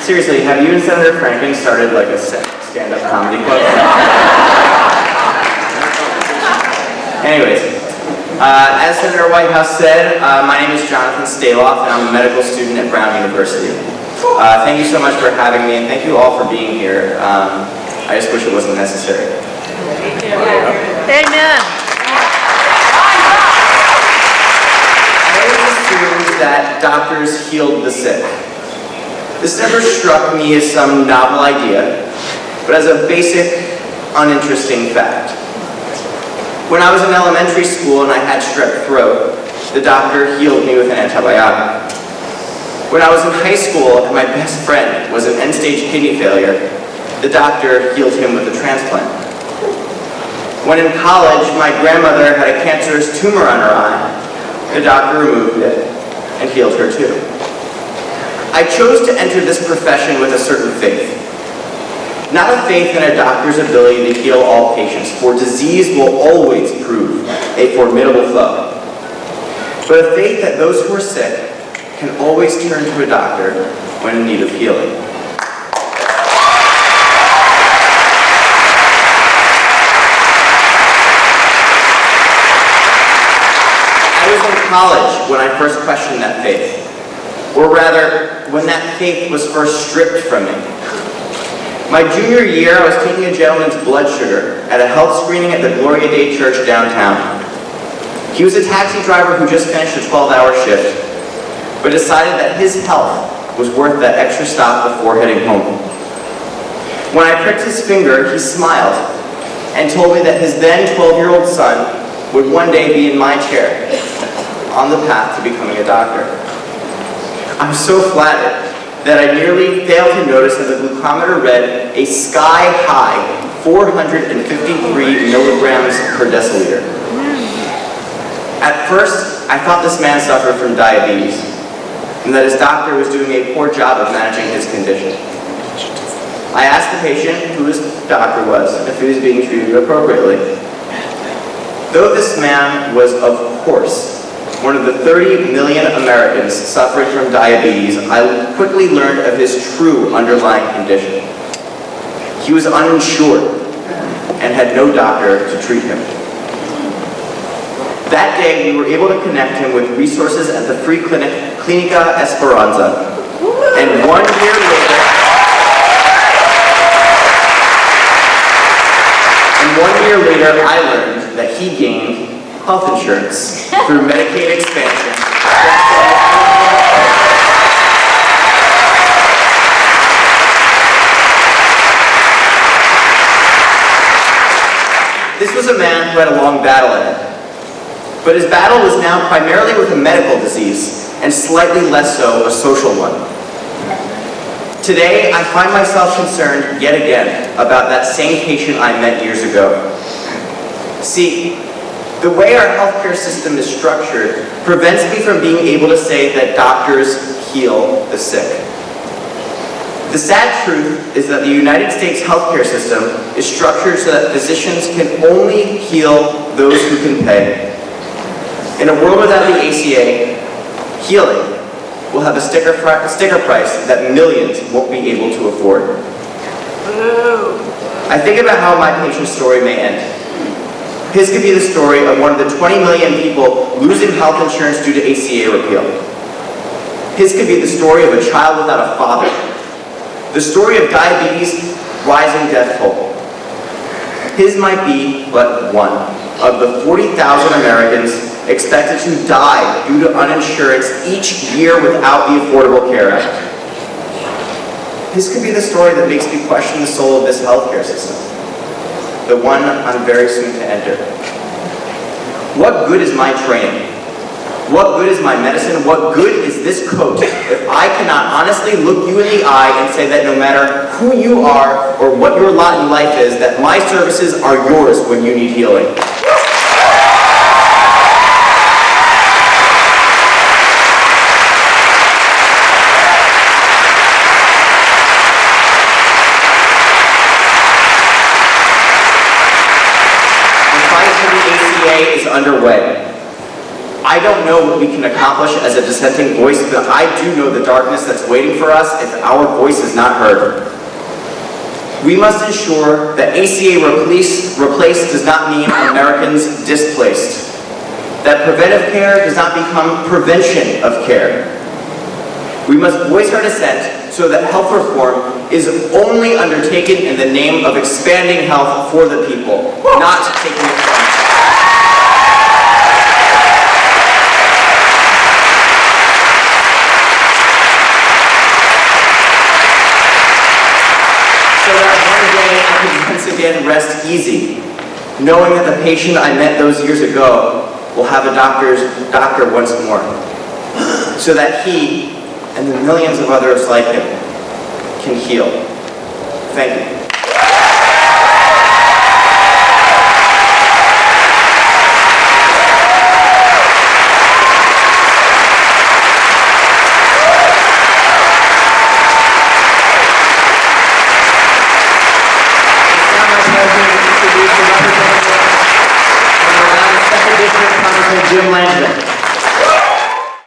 Seriously, have you and Senator Franken started like a stand-up comedy club? Anyways, as Senator Whitehouse said, my name is Jonathan Staloff, and I'm a medical student at Brown University. Thank you so much for having me, and thank you all for being here. I just wish it wasn't necessary. Amen. I always assumed that doctors healed the sick. This never struck me as some novel idea, but as a basic, uninteresting fact. When I was in elementary school and I had strep throat, the doctor healed me with an antibiotic. When I was in high school and my best friend was in end-stage kidney failure, the doctor healed him with a transplant. When in college, my grandmother had a cancerous tumor on her eye, the doctor removed it and healed her too. I chose to enter this profession with a certain faith. Not a faith in a doctor's ability to heal all patients, for disease will always prove a formidable foe. But a faith that those who are sick can always turn to a doctor when in need of healing. I was in college when I first questioned that faith. Or rather, when that faith was first stripped from me. My junior year, I was taking a gentleman's blood sugar at a health screening at the Gloria Day Church downtown. He was a taxi driver who just finished a 12-hour shift, but decided that his health was worth that extra stop before heading home. When I pricked his finger, he smiled and told me that his then 12-year-old son would one day be in my chair on the path to becoming a doctor. I was so flattered that I nearly failed to notice that the glucometer read a sky-high 453 milligrams per deciliter. At first, I thought this man suffered from diabetes, and that his doctor was doing a poor job of managing his condition. I asked the patient who his doctor was if he was being treated appropriately. Though this man was, of course, one of the 30 million Americans suffering from diabetes, I quickly learned of his true underlying condition. He was uninsured and had no doctor to treat him. That day, we were able to connect him with resources at the free clinic, Clinica Esperanza. And 1 year later, I learned that he gained health insurance through Medicaid expansion. This was a man who had a long battle ahead. But his battle was now primarily with a medical disease, and slightly less so a social one. Today, I find myself concerned yet again about that same patient I met years ago. See, the way our healthcare system is structured prevents me from being able to say that doctors heal the sick. The sad truth is that the United States healthcare system is structured so that physicians can only heal those who can pay. In a world without the ACA, healing will have a sticker price that millions won't be able to afford. I think about how my patient's story may end. His could be the story of one of the 20 million people losing health insurance due to ACA repeal. His could be the story of a child without a father. The story of diabetes, rising death toll. His might be but one of the 40,000 Americans expected to die due to uninsurance each year without the Affordable Care Act. His could be the story that makes me question the soul of this healthcare system. The one I'm very soon to enter. What good is my training? What good is my medicine? What good is this coat if I cannot honestly look you in the eye and say that no matter who you are or what your lot in life is, that my services are yours when you need healing? Is underway. I don't know what we can accomplish as a dissenting voice, but I do know the darkness that's waiting for us if our voice is not heard. We must ensure that ACA replaced does not mean Americans displaced. That preventive care does not become prevention of care. We must voice our dissent so that health reform is only undertaken in the name of expanding health for the people, not taking it from them. So that one day I can once again rest easy, knowing that the patient I met those years ago will have a doctor once more, so that he and the millions of others like him can heal. Thank you. Jim Langdon.